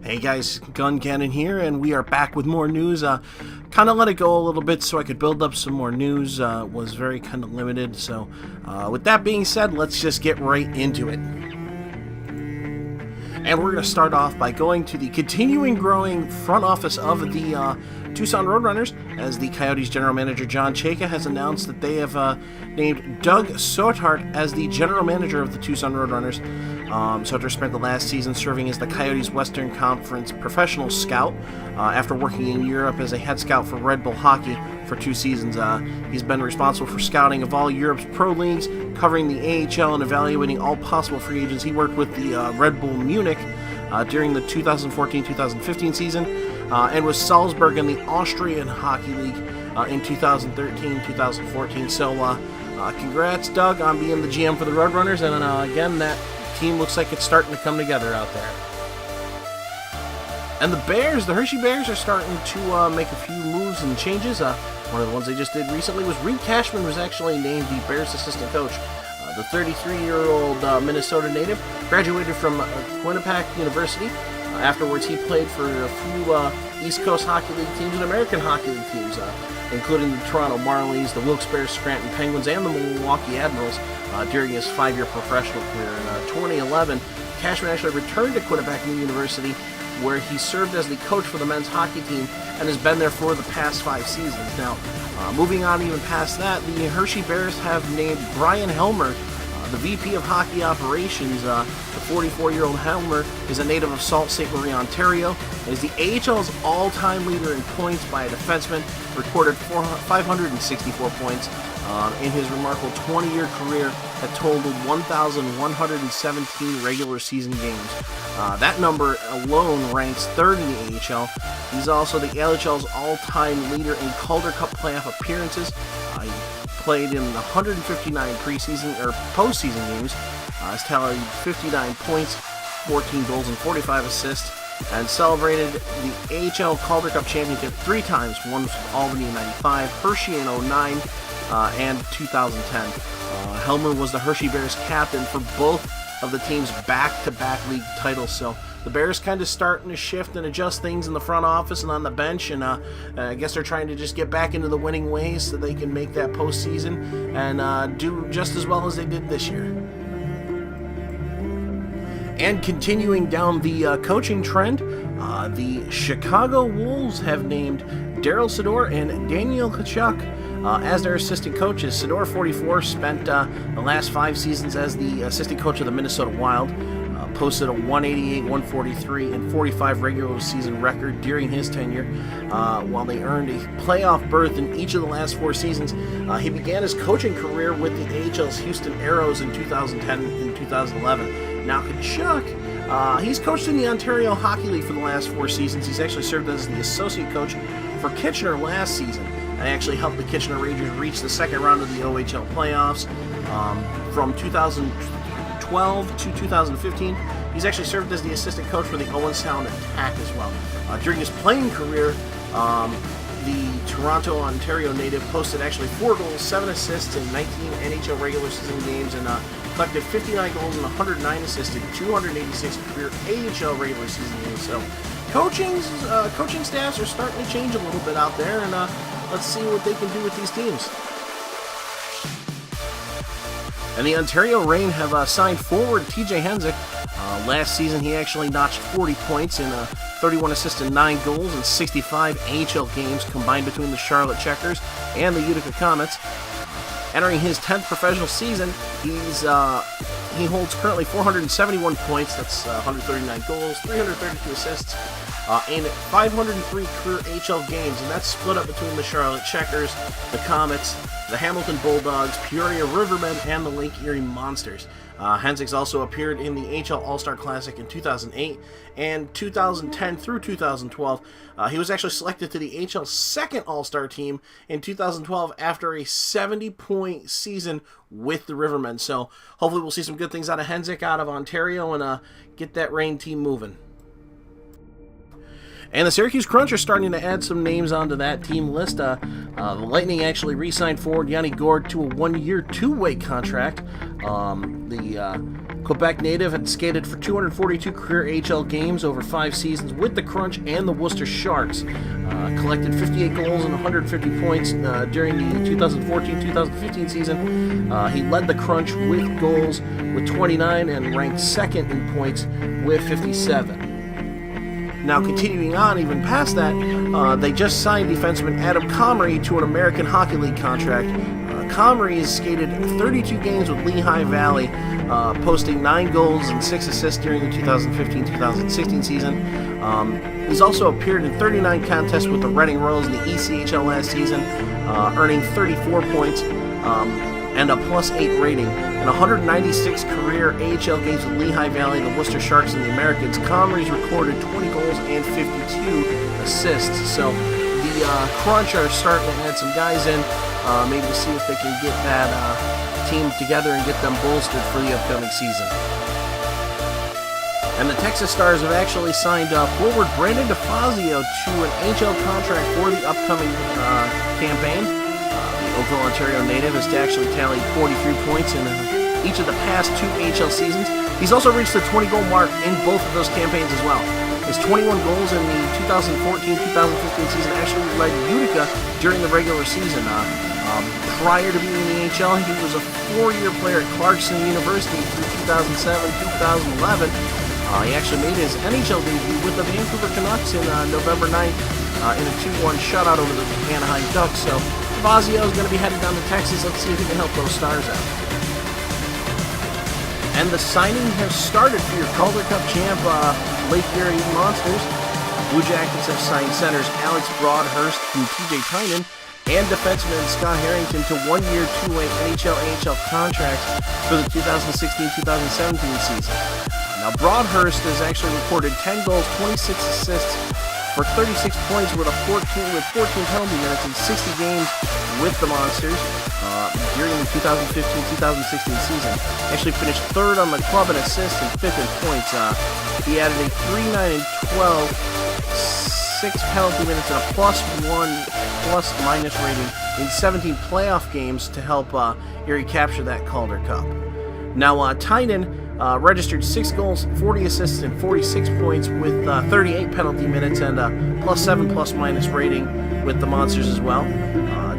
Hey guys, Gun Cannon here, and we are back with more news. Kind of let it go a little bit so I could build up some more news. Was very kind of limited, so with that being said, let's just get right into it. And we're going to start off by going to the continuing growing front office of the Tucson Roadrunners, as the Coyotes general manager John Chayka has announced that they have named Doug Sothart as the general manager of the Tucson Roadrunners. Sothart spent the last season serving as the Coyotes Western Conference professional scout after working in Europe as a head scout for Red Bull Hockey for 2 seasons. He's been responsible for scouting of all Europe's pro leagues, covering the AHL and evaluating all possible free agents. He worked with the Red Bull Munich during the 2014-2015 season, and with Salzburg in the Austrian Hockey League in 2013-2014. So congrats, Doug, on being the GM for the Roadrunners, and again, that team looks like it's starting to come together out there. And the Bears, the Hershey Bears, are starting to make a few moves and changes. One of the ones they just did recently was Reed Cashman was actually named the Bears assistant coach. The 33-year-old Minnesota native graduated from Quinnipiac University. Afterwards, he played for a few East Coast Hockey League teams and American Hockey League teams, including the Toronto Marlies, the Wilkes-Barre Scranton Penguins, and the Milwaukee Admirals during his 5-year professional career. In 2011, Cashman actually returned to Quinnipiac University, where he served as the coach for the men's hockey team and has been there for the past 5 seasons. Now, moving on even past that, the Hershey Bears have named Brian Helmer the VP of Hockey Operations. The 44-year-old Helmer is a native of Sault Ste. Marie, Ontario, and is the AHL's all-time leader in points by a defenseman, recorded 564 points in his remarkable 20-year career that totaled 1,117 regular season games. That number alone ranks third in the AHL. He's also the AHL's all-time leader in Calder Cup playoff appearances. He played in 159 preseason or postseason games. Has tallied 59 points, 14 goals, and 45 assists, and celebrated the AHL Calder Cup championship 3 times, one with Albany in 95, Hershey in 09, and 2010. Helmer was the Hershey Bears captain for both of the team's back-to-back league titles, so the Bears kind of starting to shift and adjust things in the front office and on the bench, and I guess they're trying to just get back into the winning ways so they can make that postseason and do just as well as they did this year. And continuing down the coaching trend, the Chicago Wolves have named Daryl Sador and Daniel Tkachuk as their assistant coaches. Sador, 44, spent the last 5 seasons as the assistant coach of the Minnesota Wild. Posted a 188, 143, and 45 regular season record during his tenure, while they earned a playoff berth in each of the last 4 seasons. He began his coaching career with the AHL's Houston Aeros in 2010 and 2011. Now Tkachuk, he's coached in the Ontario Hockey League for the last 4 seasons. He's actually served as the associate coach for Kitchener last season. I actually helped the Kitchener Rangers reach the second round of the OHL playoffs from 2012 to 2015. He's actually served as the assistant coach for the Owensound Attack as well. During his playing career, the Toronto, Ontario native posted actually 4 goals, 7 assists in 19 NHL regular season games, and collected 59 goals and 109 assists in 286 career AHL regular season games. So coaching staffs are starting to change a little bit out there, and let's see what they can do with these teams. And the Ontario Reign have signed forward TJ Henzik. Last season, he actually notched 40 points in 31 assists and 9 goals in 65 AHL games combined between the Charlotte Checkers and the Utica Comets. Entering his 10th professional season, he holds currently 471 points. That's 139 goals, 332 assists, in 503 career AHL games, and that's split up between the Charlotte Checkers, the Comets, the Hamilton Bulldogs, Peoria Rivermen, and the Lake Erie Monsters. Henzik's also appeared in the AHL All-Star Classic in 2008 and 2010 through 2012. He was actually selected to the AHL's second All-Star team in 2012 after a 70-point season with the Rivermen. So hopefully we'll see some good things out of Henzik out of Ontario and get that Reign team moving. And the Syracuse Crunch are starting to add some names onto that team list. The Lightning actually re-signed forward Yanni Gord to a 1-year, 2-way contract. The Quebec native, had skated for 242 career AHL games over 5 seasons with the Crunch and the Worcester Sharks. Collected 58 goals and 150 points during the 2014-2015 season. He led the Crunch with goals with 29 and ranked second in points with 57. Now, continuing on even past that, they just signed defenseman Adam Comrie to an American Hockey League contract. Comrie has skated 32 games with Lehigh Valley, posting 9 goals and 6 assists during the 2015-2016 season. He's also appeared in 39 contests with the Reading Royals in the ECHL last season, earning 34 points and a +8 rating. In 196 career AHL games with Lehigh Valley, the Worcester Sharks, and the Americans, Comrie's recorded 20 goals and 52 assists. So the Crunch are starting to add some guys in, maybe to see if they can get that team together and get them bolstered for the upcoming season. And the Texas Stars have actually signed forward Brandon DeFazio to an AHL contract for the upcoming campaign. The Oakville, Ontario native has actually tallied 43 points in each of the past 2 AHL seasons. He's also reached the 20-goal mark in both of those campaigns as well. His 21 goals in the 2014-2015 season actually led Utica during the regular season. Prior to being in the AHL, he was a 4-year player at Clarkson University through 2007-2011. He actually made his NHL debut with the Vancouver Canucks in November 9th in a 2-1 shutout over the Anaheim Ducks. So DeFazio is going to be headed down to Texas. Let's see if he can help those Stars out. And the signing has started for your Calder Cup champ Lake Erie Monsters. Blue Jackets have signed centers Alex Broadhurst and TJ Tynan and defenseman Scott Harrington to 1-year, 2-way NHL-AHL contracts for the 2016-2017 season. Now, Broadhurst has actually recorded 10 goals, 26 assists for 36 points with 14 penalty minutes in 60 games with the Monsters during the 2015-2016 season. He actually finished 3rd on the club in assists and 5th in points. He added a 3-9-12, 6 penalty minutes, and a +1/+- rating in 17 playoff games to help Erie capture that Calder Cup. Now, Tynan registered 6 goals, 40 assists, and 46 points with 38 penalty minutes and a +7/+- rating with the Monsters as well.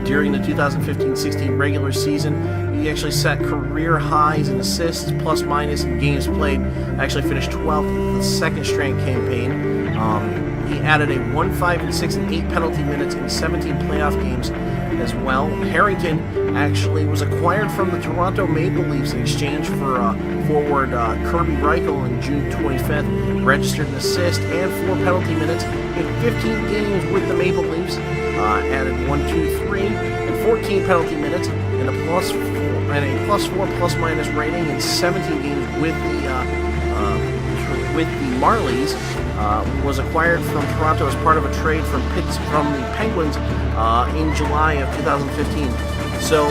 During the 2015-16 regular season, he actually set career highs in assists, +- in games played. Actually finished 12th in the second straight campaign. He added a 1, 5, and 6, and 8 penalty minutes in 17 playoff games as well. Harrington actually was acquired from the Toronto Maple Leafs in exchange for forward Kirby Reichel on June 25th. Registered an assist and 4 penalty minutes in 15 games with the Maple Leafs. Added 1, 2, 3, and 14 penalty minutes and a +4/+- rating in 17 games with the Marlies. Was acquired from Toronto as part of a trade from the Penguins in July of 2015. So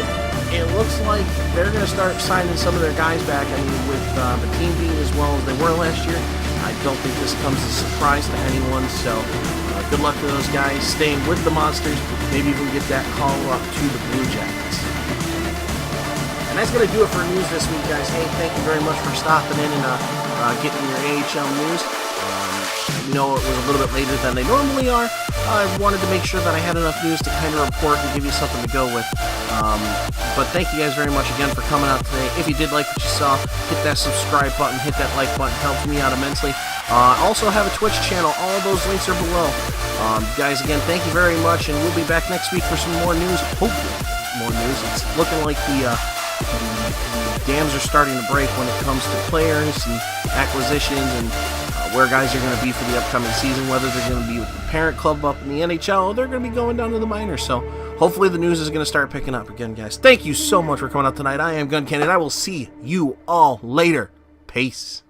it looks like they're going to start signing some of their guys back. I mean, with the team being as well as they were last year, I don't think this comes as a surprise to anyone. So good luck to those guys staying with the Monsters. Maybe even get that call up to the Blue Jackets. And that's going to do it for news this week, guys. Hey, thank you very much for stopping in and getting your AHL news. You know, it was a little bit later than they normally are. I wanted to make sure that I had enough news to kind of report and give you something to go with. But thank you guys very much again for coming out today. If you did like what you saw, hit that subscribe button, hit that like button. It helps me out immensely. I also have a Twitch channel. All of those links are below. Guys, again, thank you very much, and we'll be back next week for some more news. Hopefully, more news. It's looking like the dams are starting to break when it comes to players and acquisitions and where guys are going to be for the upcoming season, whether they're going to be with the parent club up in the NHL or they're going to be going down to the minors. So hopefully the news is going to start picking up again, guys. Thank you so much for coming out tonight. I am Gun Cannon. I will see you all later. Peace.